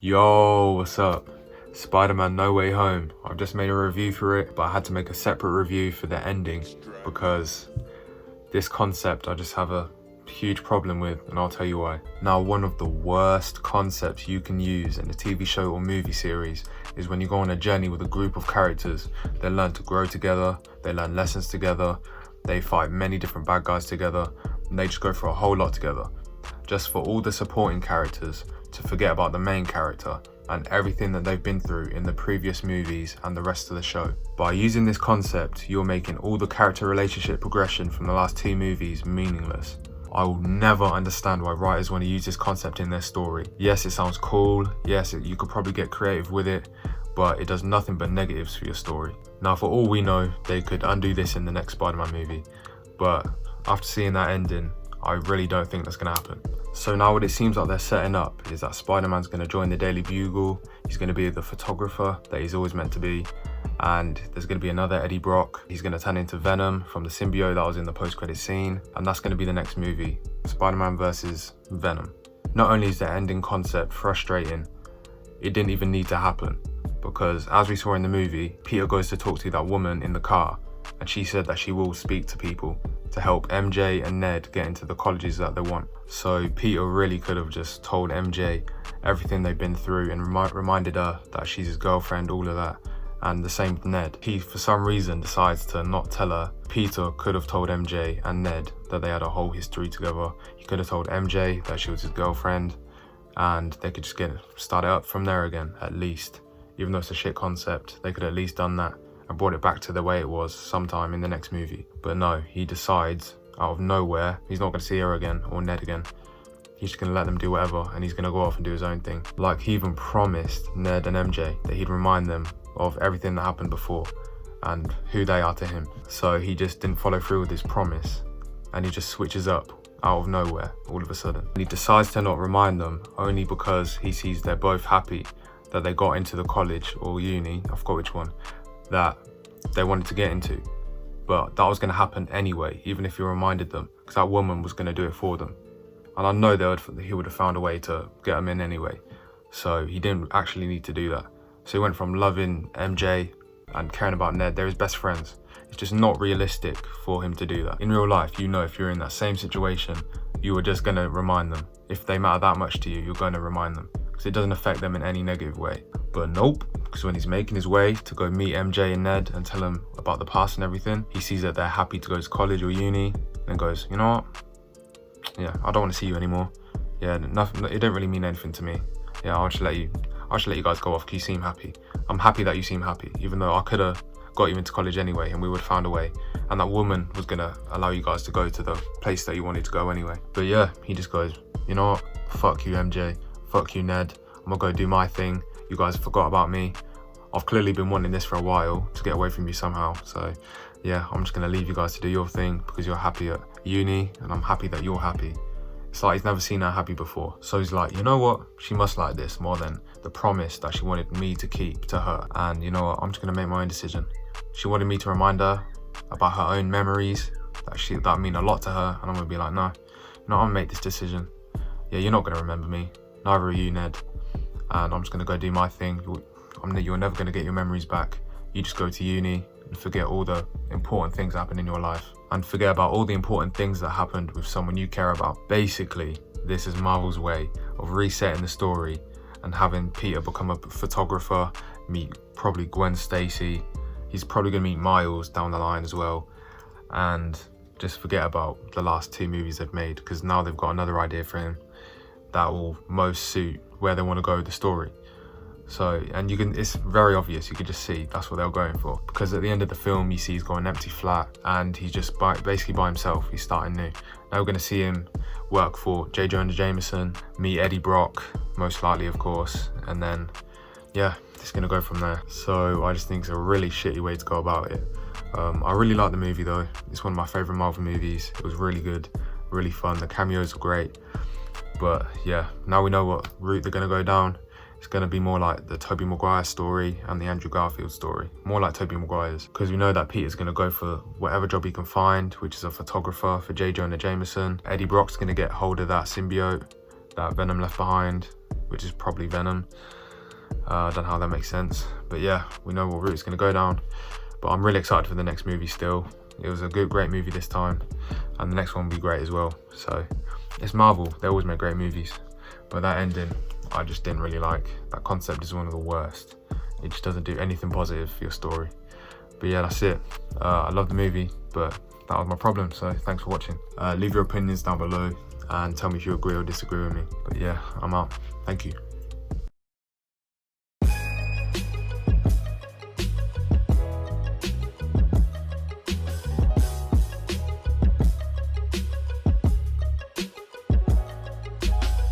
Yo, what's up? Spider-Man No Way Home. I've just made a review for it, but I had to make a separate review for the ending because this concept I just have a huge problem with, and I'll tell you why. Now, one of the worst concepts you can use in a TV show or movie series is when you go on a journey with a group of characters. They learn to grow together, they learn lessons together, they fight many different bad guys together, and they just go through a whole lot together. Just for all the supporting characters to forget about the main character and everything that they've been through in the previous movies and the rest of the show. By using this concept, you're making all the character relationship progression from the last two movies meaningless. I will never understand why writers want to use this concept in their story. Yes, it sounds cool, yes, you could probably get creative with it, but it does nothing but negatives for your story. Now, for all we know, they could undo this in the next Spider-Man movie, but after seeing that ending, I really don't think that's going to happen. So now what it seems like they're setting up is that Spider-Man's going to join the Daily Bugle, he's going to be the photographer that he's always meant to be, and there's going to be another Eddie Brock. He's going to turn into Venom from the symbiote that was in the post-credit scene, and that's going to be the next movie, Spider-Man versus Venom. Not only is the ending concept frustrating, it didn't even need to happen, because as we saw in the movie, Peter goes to talk to that woman in the car, and she said that she will speak to people to help MJ and Ned get into the colleges that they want. So Peter really could have just told MJ everything they've been through and reminded her that she's his girlfriend, all of that. And the same with Ned. He, for some reason, decides to not tell her. Peter could have told MJ and Ned that they had a whole history together. He could have told MJ that she was his girlfriend, and they could just start it up from there again, at least. Even though it's a shit concept, they could have at least done that and brought it back to the way it was sometime in the next movie. But no, he decides out of nowhere he's not going to see her again or Ned again. He's just going to let them do whatever, and he's going to go off and do his own thing. Like, he even promised Ned and MJ that he'd remind them of everything that happened before and who they are to him. So he just didn't follow through with his promise, and he just switches up out of nowhere all of a sudden. And he decides to not remind them only because he sees they're both happy that they got into the college or uni, I forgot which one, that they wanted to get into. But that was going to happen anyway, even if you reminded them, because that woman was going to do it for them. And I know he would have found a way to get them in anyway. So he didn't actually need to do that. So he went from loving MJ and caring about Ned, they're his best friends. It's just not realistic for him to do that. In real life, you know, if you're in that same situation, you were just going to remind them. If they matter that much to you, you're going to remind them, because it doesn't affect them in any negative way. But nope, because when he's making his way to go meet MJ and Ned and tell them about the past and everything, he sees that they're happy to go to college or uni, and goes, you know what? Yeah, I don't want to see you anymore. Yeah, nothing. It didn't really mean anything to me. Yeah, I'll just let you guys go off because you seem happy. I'm happy that you seem happy, even though I could have got you into college anyway, and we would have found a way. And that woman was gonna allow you guys to go to the place that you wanted to go anyway. But yeah, he just goes, you know what? Fuck you, MJ. Fuck you, Ned. I'm gonna go do my thing. You guys forgot about me. I've clearly been wanting this for a while, to get away from you somehow. So yeah, I'm just gonna leave you guys to do your thing because you're happy at uni, and I'm happy that you're happy. It's like he's never seen her happy before. So he's like, you know what? She must like this more than the promise that she wanted me to keep to her. And you know what? I'm just gonna make my own decision. She wanted me to remind her about her own memories that mean a lot to her, and I'm gonna be like, no, I'm gonna make this decision. Yeah, you're not gonna remember me. Neither are you, Ned. And I'm just gonna go do my thing. You're never gonna get your memories back. You just go to uni and forget all the important things that happen in your life, and forget about all the important things that happened with someone you care about. Basically, this is Marvel's way of resetting the story and having Peter become a photographer, meet probably Gwen Stacy. He's probably gonna meet Miles down the line as well, and just forget about the last two movies they've made, because now they've got another idea for him that will most suit where they want to go with the story. So, and it's very obvious, you can just see that's what they're going for, because at the end of the film you see he's got an empty flat and he's just basically by himself. He's starting new. Now we're going to see him work for J. Jonah Jameson, meet Eddie Brock, most likely of course, and then yeah, it's going to go from there. So I just think it's a really shitty way to go about it. I really like the movie though. It's one of my favourite Marvel movies. It was really good, really fun. The cameos were great. But yeah, now we know what route they're going to go down. It's going to be more like the Tobey Maguire story and the Andrew Garfield story. More like Tobey Maguire's, because we know that Peter's going to go for whatever job he can find, which is a photographer for J. Jonah Jameson. Eddie Brock's going to get hold of that symbiote that Venom left behind, which is probably Venom. I don't know how that makes sense, but yeah, we know what route it's going to go down. But I'm really excited for the next movie still. It was a great movie this time, and the next one will be great as well. So it's Marvel, they always make great movies, but that ending I just didn't really like. That concept is one of the worst. It just doesn't do anything positive for your story. But yeah, that's it. I love the movie, but that was my problem. So thanks for watching. Leave your opinions down below and tell me if you agree or disagree with me. But yeah, I'm out. Thank you.